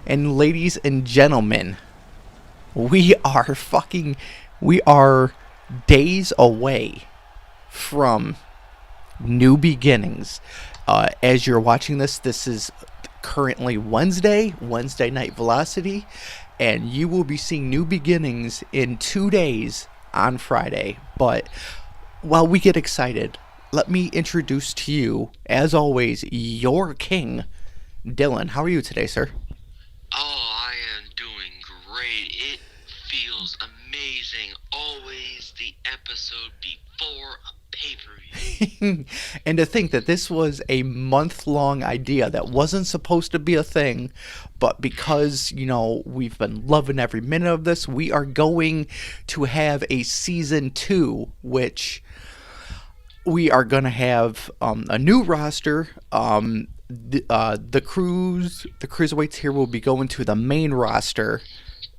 And ladies and gentlemen, we are days away from new beginnings. As you're watching this is currently Wednesday Night Velocity, and you will be seeing new beginnings in 2 days on Friday. But while we get excited, let me introduce to you, as always, your king, Dillan. How are you today, sir? Oh, I am doing great. It feels amazing. Always the episode before a pay-per-view. And to think that this was a month-long idea that wasn't supposed to be a thing, but because, we've been loving every minute of this, we are going to have a season 2, which we are going to have a new roster. The cruiserweights here will be going to the main roster,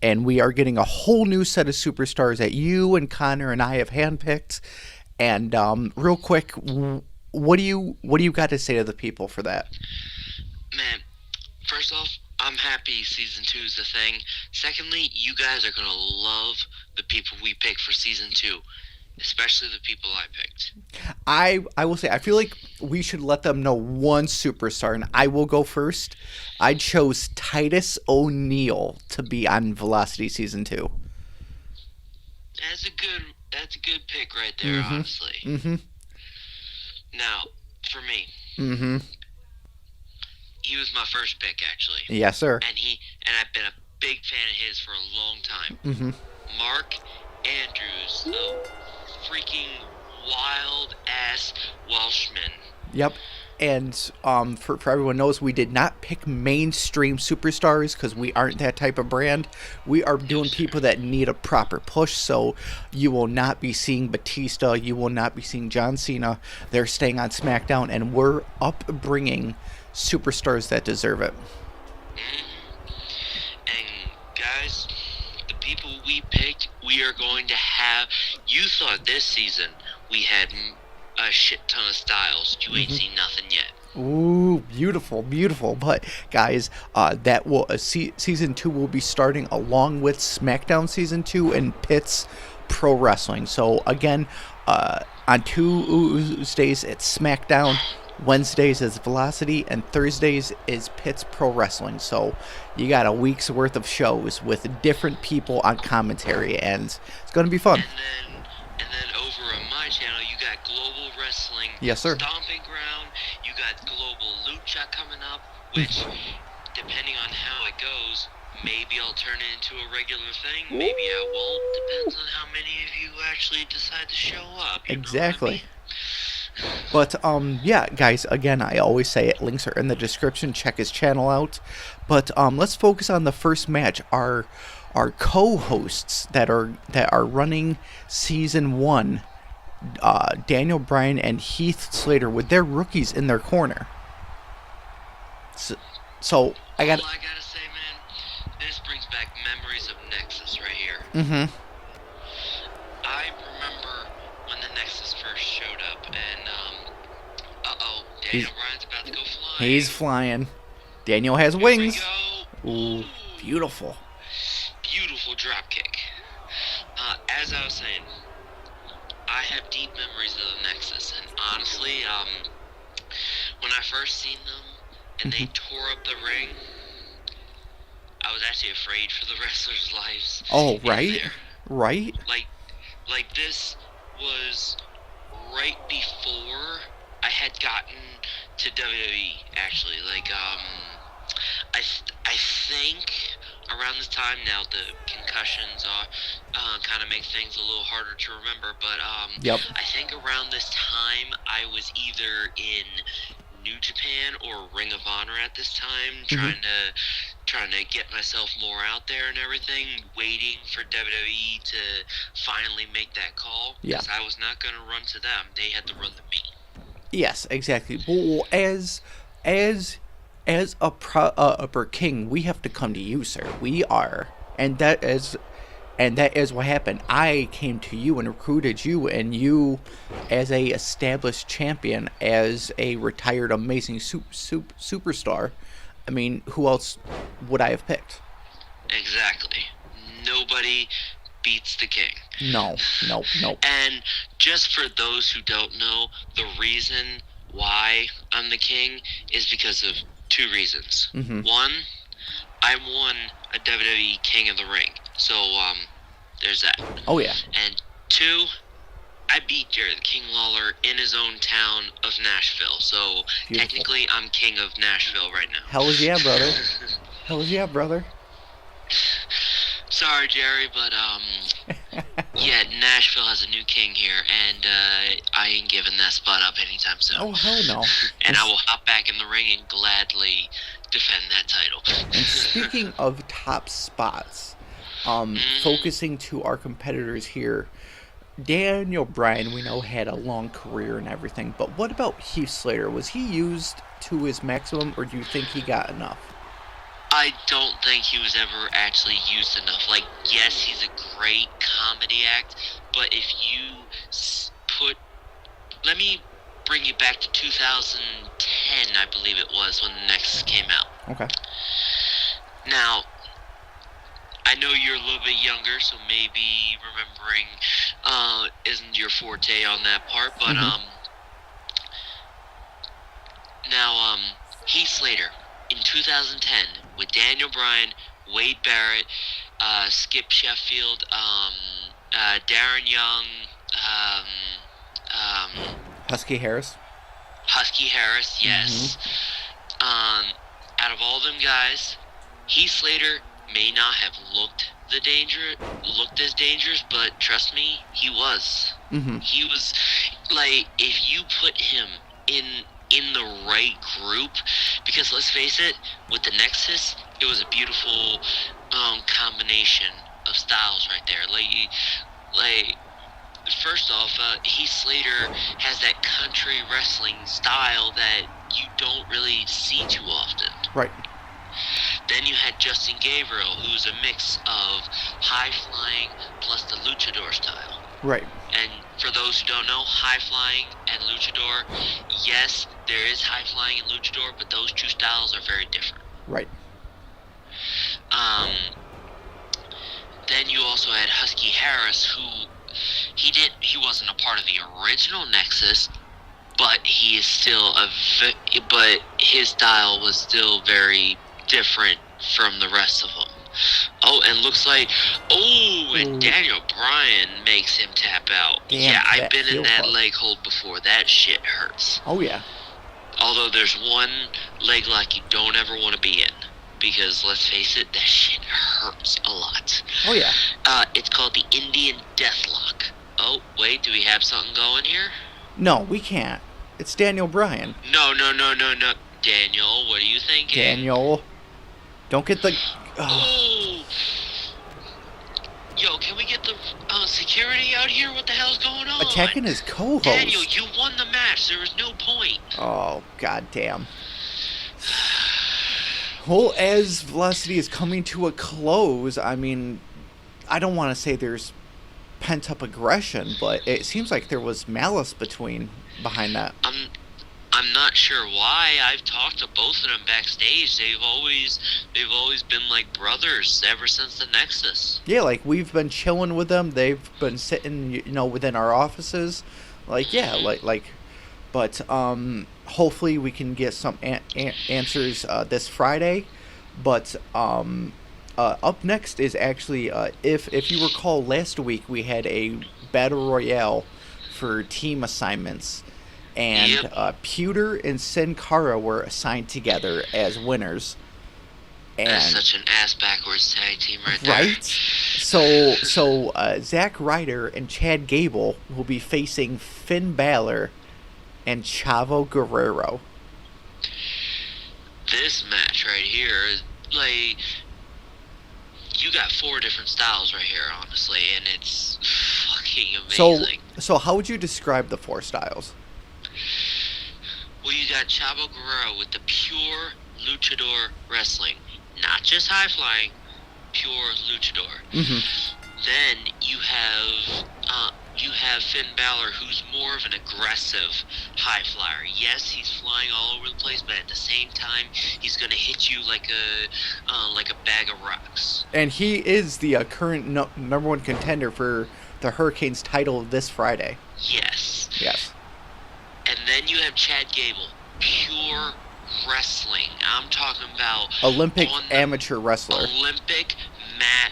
and we are getting a whole new set of superstars that you and Connor and I have handpicked. And real quick, what do you got to say to the people for that? Man, first off, I'm happy season 2 is the thing. Secondly, you guys are gonna love the people we pick for season 2. Especially the people I picked. I will say, I feel like we should let them know one superstar, and I will go first. I chose Titus O'Neil to be on Velocity Season 2. That's a good pick right there, honestly. Mm-hmm. Now, for me, he was my first pick, actually. Yes, sir. And I've been a big fan of his for a long time. Mark Andrews, the freaking wild-ass Welshman. Yep. And for everyone knows, we did not pick mainstream superstars because we aren't that type of brand. We are doing people that need a proper push, so you will not be seeing Batista. You will not be seeing John Cena. They're staying on SmackDown, and we're upbringing superstars that deserve it. And guys, the people we picked, we are going to have... You thought this season we had a shit ton of styles. You ain't seen nothing yet. Ooh, beautiful. But guys, that will season 2 will be starting along with SmackDown season 2 and Pitt's Pro Wrestling. So again, on Tuesdays it's SmackDown, Wednesdays is Velocity, and Thursdays is Pitt's Pro Wrestling. So you got a week's worth of shows with different people on commentary, and it's going to be fun. And then over on my channel, you got Global Wrestling. Yes, sir. Stomping Ground. You got Global Lucha coming up, which, depending on how it goes, maybe I'll turn it into a regular thing. Maybe I won't. Depends on how many of you actually decide to show up. Exactly. But, yeah, guys, again, I always say it, links are in the description, check his channel out. But, let's focus on the first match. Our co-hosts that are running Season 1, Daniel Bryan and Heath Slater, with their rookies in their corner. So I gotta say, man, this brings back memories of Nexus right here. I remember when the Nexus first showed up, and Daniel Bryan's about to go flying. He's flying. Daniel has wings. Ooh, beautiful. Beautiful drop kick. As I was saying, I have deep memories of the Nexus, and honestly, when I first seen them and they tore up the ring, I was actually afraid for the wrestlers' lives. Oh, right? Right? Like this was right before I had gotten to WWE, actually. I think around this time now, the concussions are kind of make things a little harder to remember, but I think around this time I was either in New Japan or Ring of Honor at this time, trying to get myself more out there and everything, waiting for WWE to finally make that call, because I was not going to run to them. They had to run to me. Yes, exactly. Well, as a proper king, we have to come to you, sir. We are, and that is what happened. I came to you and recruited you, and you, as a established champion, as a retired amazing superstar, I mean, who else would I have picked? Exactly. Nobody beats the King. No. And just for those who don't know, the reason why I'm the King is because of two reasons. Mm-hmm. One, I won a WWE King of the Ring. So, there's that. Oh, yeah. And two, I beat Jerry the King Lawler in his own town of Nashville. So, Beautiful. Technically, I'm King of Nashville right now. Hells yeah, brother. Hells yeah, brother. Sorry, Jerry, but, yeah, Nashville has a new king here, and, I ain't giving that spot up anytime soon. Oh, hell no. And I will hop back in the ring and gladly defend that title. And speaking of top spots, focusing to our competitors here, Daniel Bryan, we know, had a long career and everything, but what about Heath Slater? Was he used to his maximum, or do you think he got enough? I don't think he was ever actually used enough. Like, yes, he's a great comedy act, but if you let me bring you back to 2010, I believe it was, when the Nexus came out. Okay. Now, I know you're a little bit younger, so maybe remembering isn't your forte on that part, but now Heath Slater in 2010 with Daniel Bryan, Wade Barrett, Skip Sheffield, Darren Young, Husky Harris, yes. Out of all them guys, Heath Slater may not have looked as dangerous, but trust me, he was. Mm-hmm. He was, like, if you put him in the right group, because let's face it, with the Nexus, it was a beautiful combination of styles right there. Like first off, Heath Slater has that country wrestling style that you don't really see too often. Right. Then you had Justin Gabriel, who's a mix of high-flying plus the luchador style. Right. And for those who don't know, high-flying and luchador, yes, there is high-flying and luchador, but those two styles are very different. Right. Then you also had Husky Harris, who he wasn't a part of the original Nexus, but he is still but his style was still very different from the rest of them. Oh, and looks like, and Daniel Bryan makes him tap out. Damn, yeah, I've been in that leg hold before. That shit hurts. Oh, yeah. Although there's one leg lock you don't ever want to be in. Because, let's face it, that shit hurts a lot. Oh, yeah. It's called the Indian Deathlock. Oh, wait, do we have something going here? No, we can't. It's Daniel Bryan. No. Daniel, what are you thinking? Daniel. Don't get the... Oh. Yo, can we get the security out here? What the hell's going on? Attacking his co-host. Daniel, you won the match. There was no point. Oh, goddamn. Well, as Velocity is coming to a close, I mean, I don't want to say there's pent-up aggression, but it seems like there was malice behind that. I'm not sure why. I've talked to both of them backstage. They've always been like brothers ever since the Nexus. Yeah, like we've been chilling with them. They've been sitting, within our offices. Like, yeah, but hopefully we can get some answers this Friday. But up next is actually, if you recall, last week we had a battle royale for team assignments. And Pewter and Sin Cara were assigned together as winners. And that's such an ass-backwards tag team right there. Right? So Zack Ryder and Chad Gable will be facing Finn Balor and Chavo Guerrero. This match right here, like, you got 4 different styles right here, honestly, and it's fucking amazing. So how would you describe the 4 styles? Well, you got Chavo Guerrero with the pure luchador wrestling. Not just high-flying, pure luchador. Mm-hmm. Then you have have Finn Balor, who's more of an aggressive high flyer. Yes, he's flying all over the place, but at the same time, he's going to hit you like a bag of rocks. And he is the current number one contender for the Hurricanes title this Friday. Yes. Yes. And then you have Chad Gable, pure wrestling. I'm talking about Olympic amateur wrestler. Olympic mat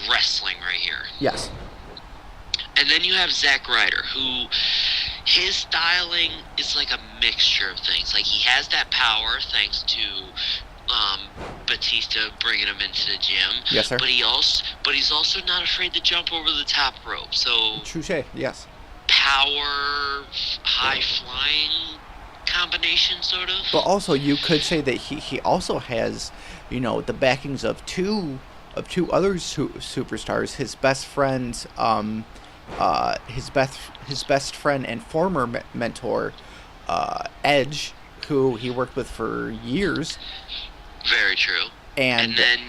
wrestling right here. Yes. And then you have Zack Ryder, who his styling is like a mixture of things. Like, he has that power thanks to Batista bringing him into the gym. Yes, sir. But he's also not afraid to jump over the top rope. So touché. Yes. Power, high flying combination, sort of. But also, you could say that he also has, the backings of two other superstars. His best friend, his best friend and former mentor, Edge, who he worked with for years. Very true. And then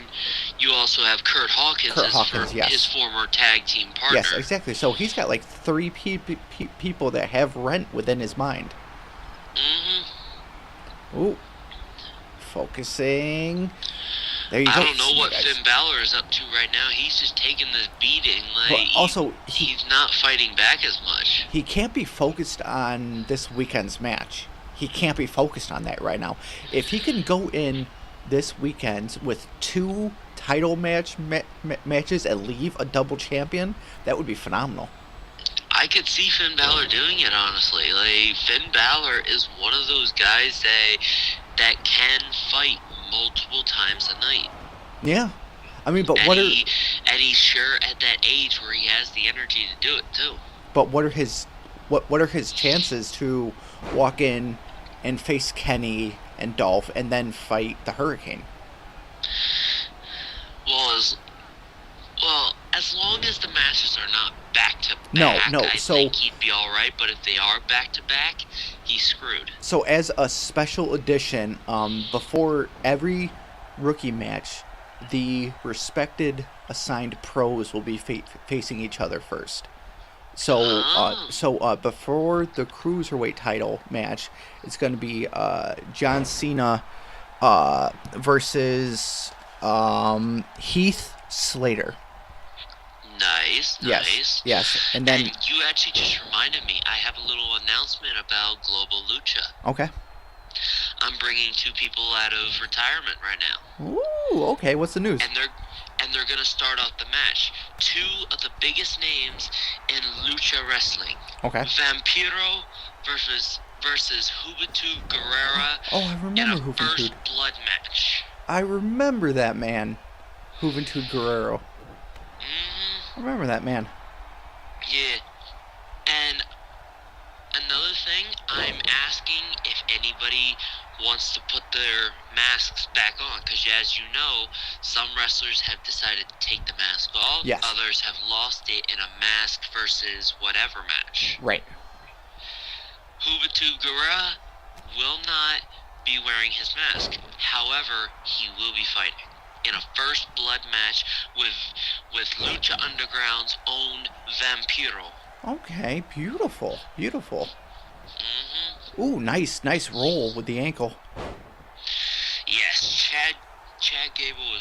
you also have Kurt Hawkins, yes. his former tag team partner. Yes, exactly. So he's got like 3 people that have rent within his mind. Mm-hmm. Ooh. Focusing. There you go. I don't know what Finn Balor is up to right now. He's just taking this beating. Like, also, he's not fighting back as much. He can't be focused on this weekend's match. He can't be focused on that right now. If he can go in this weekend with 2 title matches and leave a double champion, that would be phenomenal. I could see Finn Balor doing it, honestly. Like, Finn Balor is one of those guys that can fight multiple times a night. Yeah. I mean, but and he's sure at that age where he has the energy to do it too. But what are his chances to walk in and face Kenny and Dolph and then fight the Hurricane? Well, as long as the matches are not back to back, I think he'd be all right. But if they are back to back, he's screwed. So as a special edition, before every rookie match, the respected assigned pros will be facing each other first. So before the Cruiserweight title match, it's going to be John Cena versus Heath Slater. Nice. Yes. And then you actually just reminded me. I have a little announcement about Global Lucha. Okay. I'm bringing 2 people out of retirement right now. Ooh, okay. What's the news? And they're gonna start out the match. 2 of the biggest names in lucha wrestling. Okay. Vampiro versus Juventud Guerrero. Oh, I remember in a Juventud. first blood match. I remember that man, Juventud Guerrero. Mm-hmm. I remember that man. Yeah. And another thing, I'm asking if anybody wants to put their masks back on, because as you know, some wrestlers have decided to take the mask off. Yes. Others have lost it in a mask versus whatever match. Right. Juventud Guerrero will not be wearing his mask. However, he will be fighting in a first blood match with Lucha Underground's own Vampiro. Okay, beautiful. Mm-hmm. Ooh, nice roll with the ankle. Yes, Chad Gable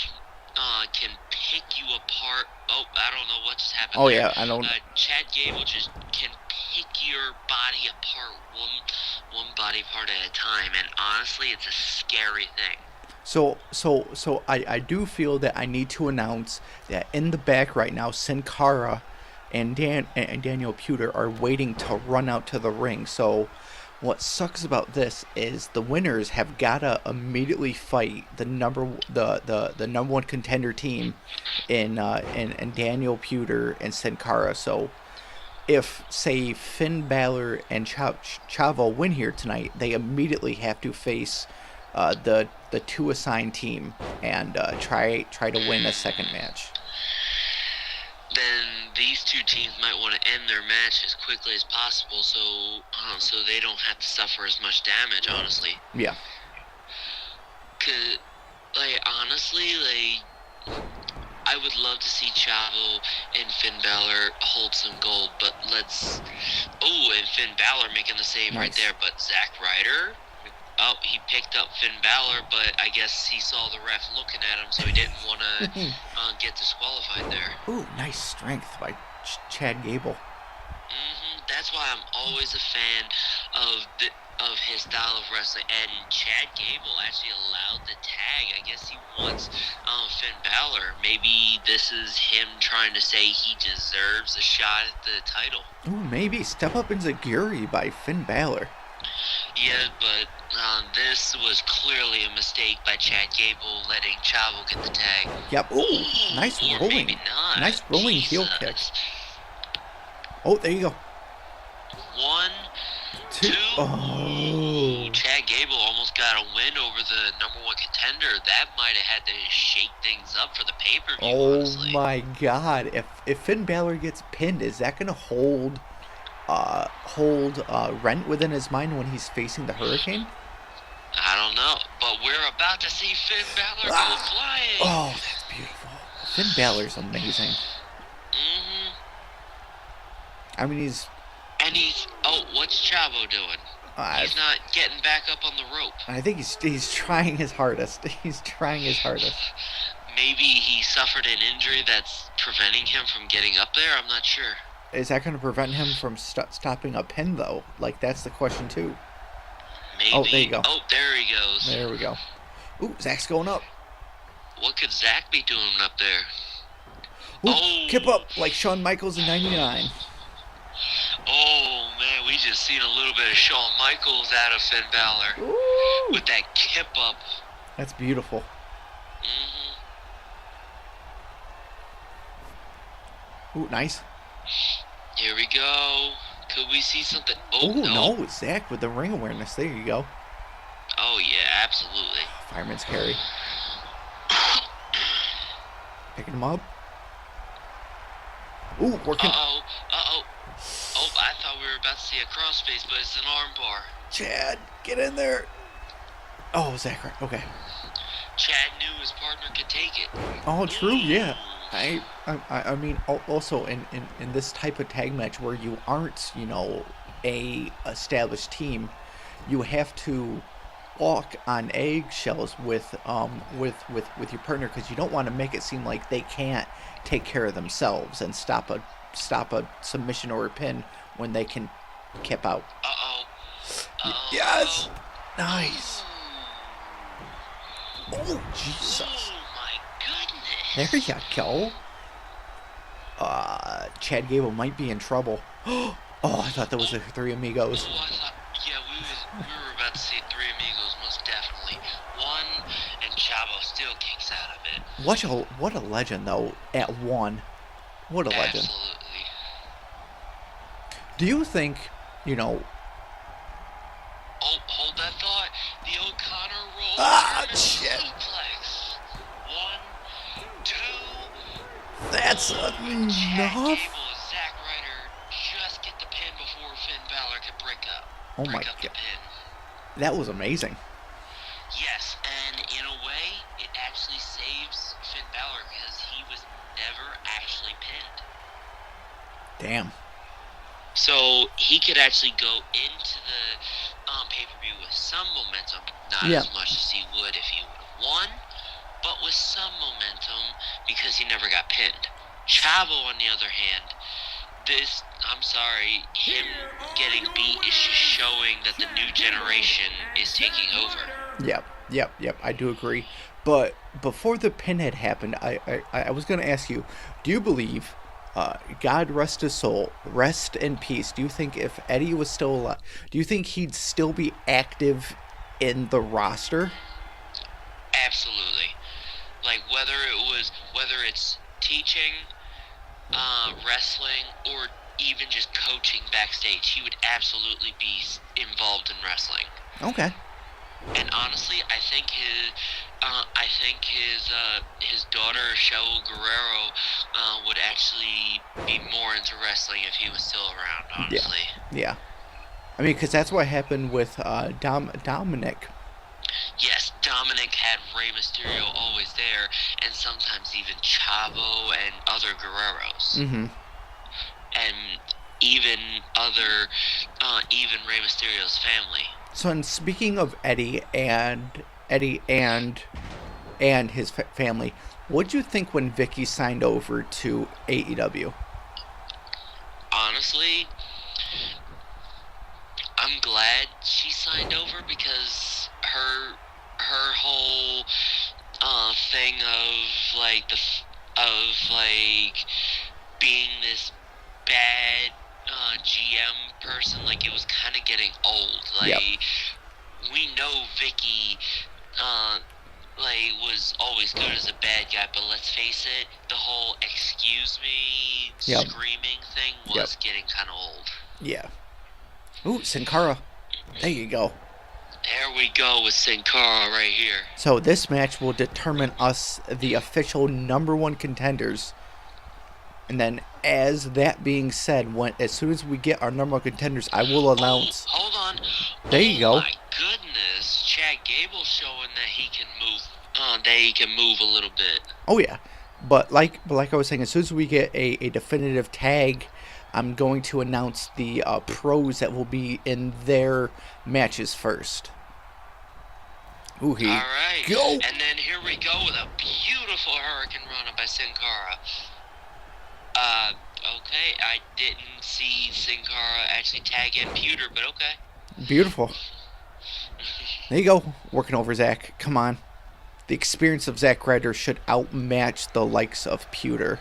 can pick you apart. Oh, I don't know what just happened. Oh there. yeah, I don't. Chad Gable just can pick your body apart one body part at a time, and honestly, it's a scary thing. So I do feel that I need to announce that in the back right now, Sin Cara and Daniel Puder are waiting to run out to the ring. So what sucks about this is the winners have gotta immediately fight the number one contender team in Daniel Puder and Sin Cara. So if, say, Finn Balor and Chavo win here tonight, they immediately have to face the 2 assigned team and try to win a second match. Then these 2 teams might want to end their match as quickly as possible, so they don't have to suffer as much damage. Honestly. Yeah. 'Cause, honestly, I I would love to see Chavo and Finn Balor hold some gold, but let's... Oh, and Finn Balor making the save right there, but Zack Ryder... Oh, he picked up Finn Balor, but I guess he saw the ref looking at him, so he didn't want to get disqualified there. Ooh, nice strength by Chad Gable. That's why I'm always a fan of his style of wrestling. And Chad Gable actually allowed the tag. I guess he wants Finn Balor. Maybe this is him trying to say he deserves a shot at the title. Ooh, maybe Step Up Enziguri by Finn Balor. Yeah, but this was clearly a mistake by Chad Gable letting Chavo get the tag. Yep. Ooh, nice rolling. Maybe not. Nice rolling heel kick. Oh, there you go. 1, 2. Oh. Chad Gable almost got a win over the #1 contender. That might have had to shake things up for the pay-per-view, honestly. My God. If Finn Balor gets pinned, is that going to hold rent within his mind when he's facing the Hurricane? I don't know, but we're about to see Finn Balor go flying. Oh, that's beautiful. Finn Balor's amazing. I mean, he's... Oh, what's Chavo doing? He's not getting back up on the rope. I think he's trying his hardest. He's trying his hardest. Maybe he suffered an injury that's preventing him from getting up there? I'm not sure. Is that going to prevent him from stopping a pin, though? Like, that's the question, too. Maybe. Oh, there you go. Oh, there he goes. There we go. Ooh, Zack's going up. What could Zack be doing up there? Ooh, kip up like Shawn Michaels in '99. Oh, man, we just seen a little bit of Shawn Michaels out of Finn Balor. Ooh. With that kip up. That's beautiful. Ooh, nice. Here we go. Could we see something? Oh, no, Zack with the ring awareness. There you go. Oh, yeah, absolutely. Fireman's carry. Picking him up. Ooh, working. Uh-oh. Oh, I thought we were about to see a crossface, but it's an armbar. Chad, get in there. Oh, Zack Ryder. Okay. Chad knew his partner could take it. Oh, true, yeah. I mean, also in this type of tag match where you aren't, a established team, you have to walk on eggshells with your partner, because you don't want to make it seem like they can't take care of themselves and stop a submission or a pin when they can kip out. Yes, nice. Oh, Jesus. There you go. Chad Gable might be in trouble. Oh, I thought that was the Three Amigos. Oh, I thought, yeah, we were about to see Three Amigos, most definitely. One, and Chavo still kicks out of it. What a legend, though, at one. What a legend. Absolutely. Do you think, Oh, hold that thought. The O'Connor roll. Ah, shit. Suplex. 1, 2. That's enough. Chad Gable and Zack Ryder just get the pin before Finn Balor could break up. Oh my God. The pin. That was amazing. Yes, and in a way, it actually saves Finn Balor because he was never actually pinned. Damn. So he could actually go into the pay-per-view with some momentum, not as much as he would if he would have won, but with some momentum because he never got pinned. Chavo, on the other hand, him getting beat is just showing that the new generation is taking over. Yep, I do agree. But before the pin had happened, I was going to ask you, do you believe, God rest his soul, rest in peace, do you think if Eddie was still alive, do you think he'd still be active in the roster? Absolutely. Like, whether it's teaching, wrestling, or even just coaching backstage, he would absolutely be involved in wrestling. Okay. And honestly, I think his daughter Chavo Guerrero would actually be more into wrestling if he was still around. Honestly. Yeah. I mean, because that's what happened with Dominic. Yes, Dom Dominic had Rey Mysterio always there, and sometimes even Chavo and other Guerreros. Mm-hmm. And even Rey Mysterio's family. So, and speaking of Eddie and his family, what did you think when Vicky signed over to AEW? Honestly, I'm glad she signed over because her whole thing of being this bad GM person, like, it was kind of getting old. Like, yep. We know Vicky was always good as a bad guy, but let's face it, the whole excuse me yep. screaming thing was getting kind of old. Yeah. Ooh, Sin Cara. There you go. There we go with Sin Cara right here. So this match will determine us the official #1 contenders. And then, as that being said, as soon as we get our #1 contenders, I will announce. Hold on. There you go. Oh my goodness, Chad Gable showing that he can move. That he can move a little bit. Oh yeah, but like I was saying, as soon as we get a definitive tag, I'm going to announce the pros that will be in their matches first. Ooh, all right. Go. And then here we go with a beautiful Hurricane Rana by Sin Cara. Okay, I didn't see Sin Cara actually tag in Pewter, but okay. Beautiful. There you go, working over Zack. Come on. The experience of Zack Ryder should outmatch the likes of Pewter.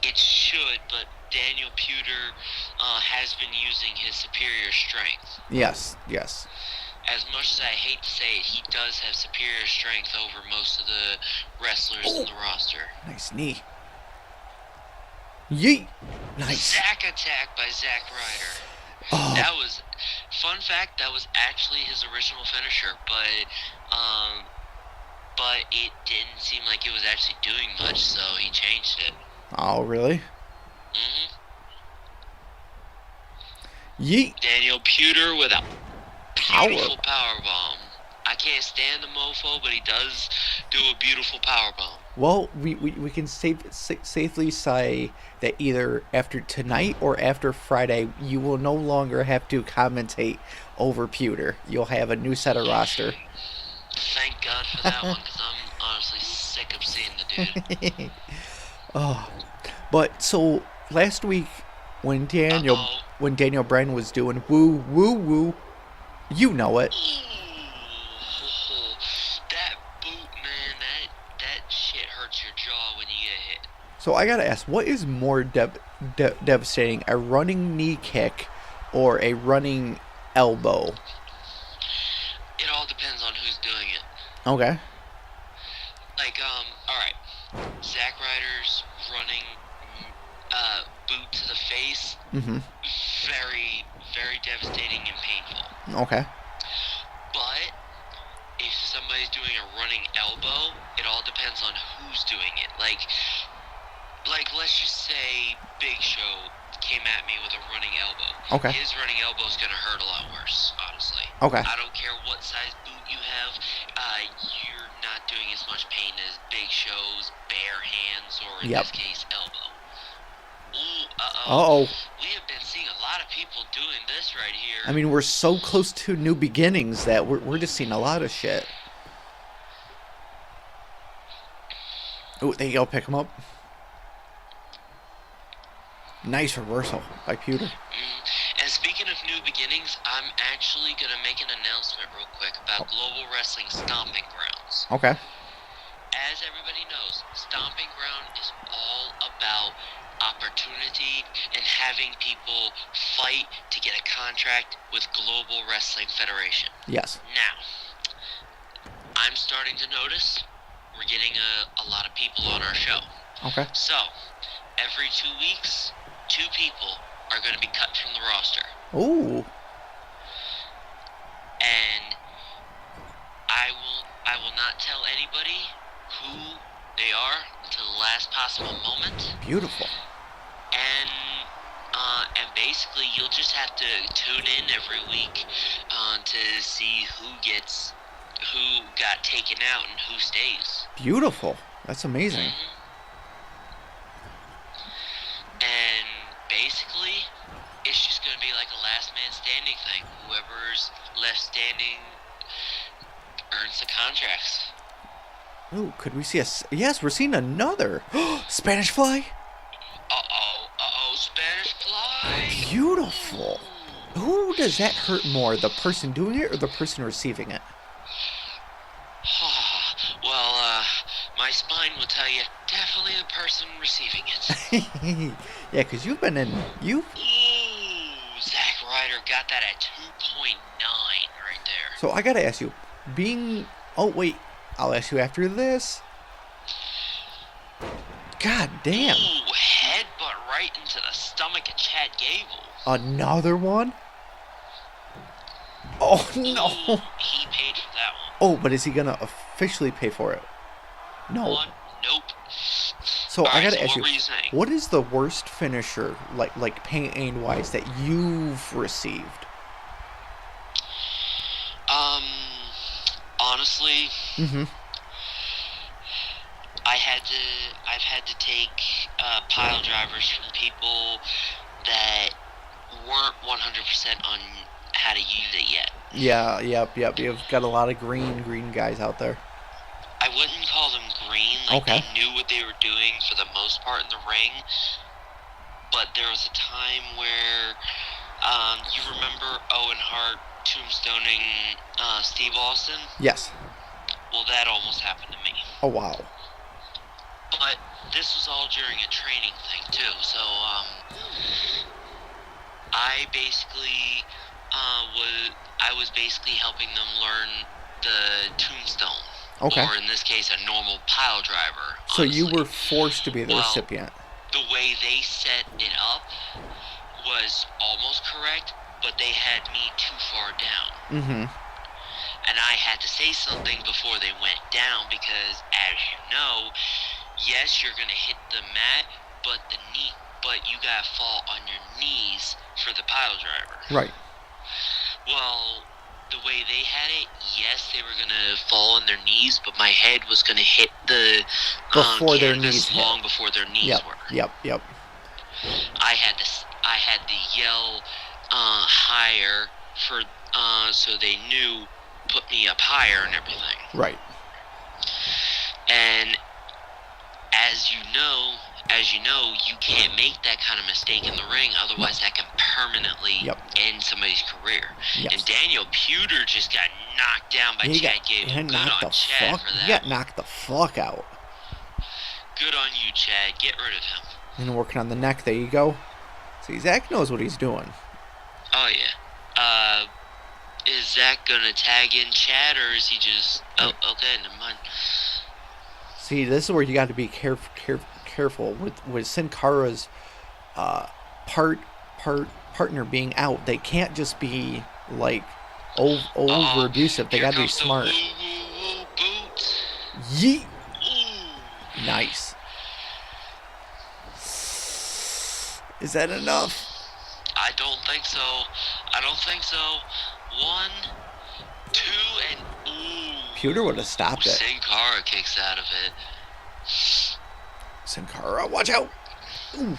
It should, but Daniel Pewter has been using his superior strength. Yes. As much as I hate to say it, he does have superior strength over most of the wrestlers in the roster. Nice knee. Yeet. Nice. Zack attack by Zack Ryder. Oh. That was, fun fact, that was actually his original finisher, but it didn't seem like it was actually doing much, so he changed it. Oh, really? Mm-hmm. Yeet. Daniel Pewter with a beautiful power bomb. I can't stand the mofo, but he does do a beautiful power bomb. Well, we can safely say that either after tonight or after Friday, you will no longer have to commentate over Pewter. You'll have a new set of roster. Thank God for that one, because I'm honestly sick of seeing the dude. Oh, but so last week when Daniel Bryan was doing woo woo woo, you know it. That boot, man, that shit hurts your jaw when you get hit. So I gotta ask, what is more devastating, a running knee kick or a running elbow? It all depends on who's doing it. Okay. Like, alright. Zack Ryder's running boot to the face. Mm-hmm. Very, very devastating and painful. Okay. But if somebody's doing a running elbow, it all depends on who's doing it. Like let's just say Big Show came at me with a running elbow. Okay. His running elbow is going to hurt a lot worse, honestly. Okay. I don't care what size boot you have. You're not doing as much pain as Big Show's bare hands or, in this case, elbow. Ooh, Uh-oh. We have been seeing a lot of people doing this right here. I mean, we're so close to new beginnings that we're just seeing a lot of shit. Oh, there you go. Pick him up. Nice reversal by Pewter. And speaking of new beginnings, I'm actually going to make an announcement real quick about Global Wrestling Stomping Grounds. Okay. As everybody knows, Stomping Ground is all about opportunity and having people fight to get a contract with Global Wrestling Federation. Yes. Now, I'm starting to notice we're getting a lot of people on our show. Okay. So, every 2 weeks, 2 people are going to be cut from the roster. Ooh. And I will not tell anybody who they are until the last possible moment. Beautiful. And basically you'll just have to tune in every week to see who gets who got taken out and who stays. Beautiful. That's amazing. Mm-hmm. And basically, it's just going to be like a last man standing thing. Whoever's left standing earns the contracts. Ooh, could we see a... Yes, we're seeing another. Spanish Fly? Uh-oh, Spanish Fly! Beautiful. Who does that hurt more, the person doing it or the person receiving it? Well, my spine will tell you, definitely the person receiving it. Yeah, because you've been in... Ooh, Zack Ryder got that at 2.9 right there. So I gotta ask you, being... Oh, wait. I'll ask you after this. God damn. Ooh, headbutt right into the stomach of Chad Gable. Another one? Oh, no. Ooh, he paid for that one. Oh, but is he gonna officially pay for it? No. Nope. So I gotta ask you, what is the worst finisher, like pain-wise, that you've received? Honestly, Mm-hmm. I've had to take pile drivers from people that weren't 100% on how to use it yet. Yeah, yep. You've got a lot of green guys out there. I wouldn't call them green. Okay. They knew what they were doing for the most part in the ring. But there was a time where, you remember Owen Hart tombstoning Steve Austin? Yes. Well, that almost happened to me. Oh, wow. But this was all during a training thing, too. So, I basically, I was basically helping them learn the tombstone. Okay. Or in this case, a normal pile driver. So honestly. you were forced to be the recipient. The way they set it up was almost correct, but they had me too far down. Mm-hmm. And I had to say something before they went down because, as you know, yes, you're gonna hit the mat, but you gotta fall on your knees for the pile driver. Right. Well, the way they had it, yes, they were gonna fall on their knees, but my head was gonna hit the before their canvas knees long before their knees were. Yep. I had to yell higher for so they knew, put me up higher and everything. Right. And as you know, you can't make that kind of mistake in the ring, otherwise that can permanently end somebody's career. Yes. And Daniel Puder just got knocked down by Chad Gable. Good on Chad for that. He got knocked the fuck out. Good on you, Chad. Get rid of him. And working on the neck. There you go. See, Zack knows what he's doing. Oh, yeah. Is Zack gonna tag in Chad, or is he just... Oh, okay, never mind. See, this is where you got to be careful with Sin Cara's partner being out. They can't just be like over abusive. They got to be smart. Woo, boots. Yeet. Ooh. Nice. Is that enough? I don't think so. 1, 2, and ooh. Puder would have stopped it. Sin Cara kicks out of it. Sin Cara, watch out! Ooh. Ooh.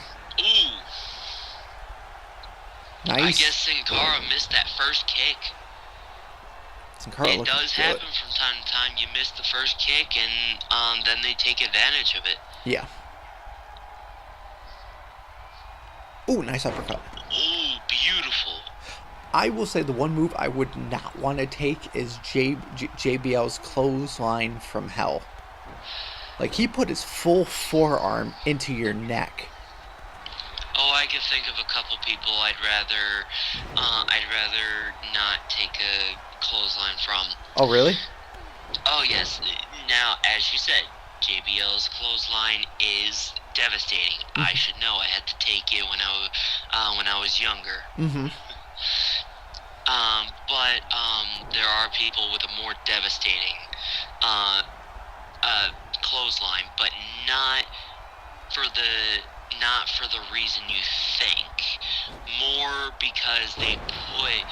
Nice. I guess Sin Cara missed that first kick. Sin Cara it does happen from time to time. You miss the first kick, and then they take advantage of it. Yeah. Ooh, nice uppercut. Ooh, beautiful. I will say the one move I would not want to take is JBL's clothesline from hell. Like, he put his full forearm into your neck. Oh, I can think of a couple people I'd rather not take a clothesline from. Oh, really? Oh, yes. Now, as you said, JBL's clothesline is devastating. Mm-hmm. I should know. I had to take it when I was younger. Mm-hmm. But there are people with a more devastating clothesline, but not for the reason you think. More because they put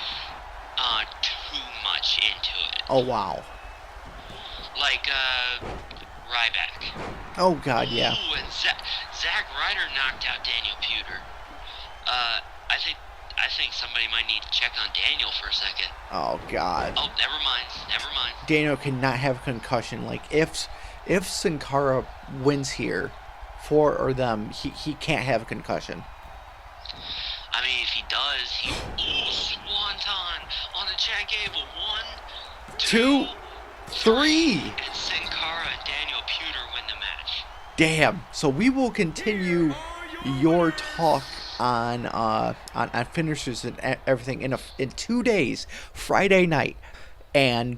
too much into it. Oh, wow. like Ryback. Oh God, yeah. Ooh, and Zack Ryder knocked out Daniel Puder. I think somebody might need to check on Daniel for a second. Oh God. Oh, never mind. Daniel cannot have concussion. Like if Sin Cara wins here, for or them, he can't have a concussion. I mean, if he does, swanton on the Chad Gable. 1, 2, 3. And Sin Cara and Daniel Puder win the match. Damn. So we will continue your talk on finishers and everything in 2 days, Friday night, and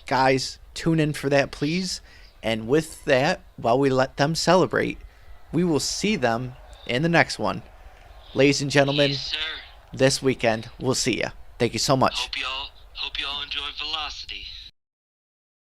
guys, tune in for that, please. And with that, while we let them celebrate, we will see them in the next one. Ladies and gentlemen, yes, sir. This weekend, we'll see you. Thank you so much. Hope y'all enjoy Velocity.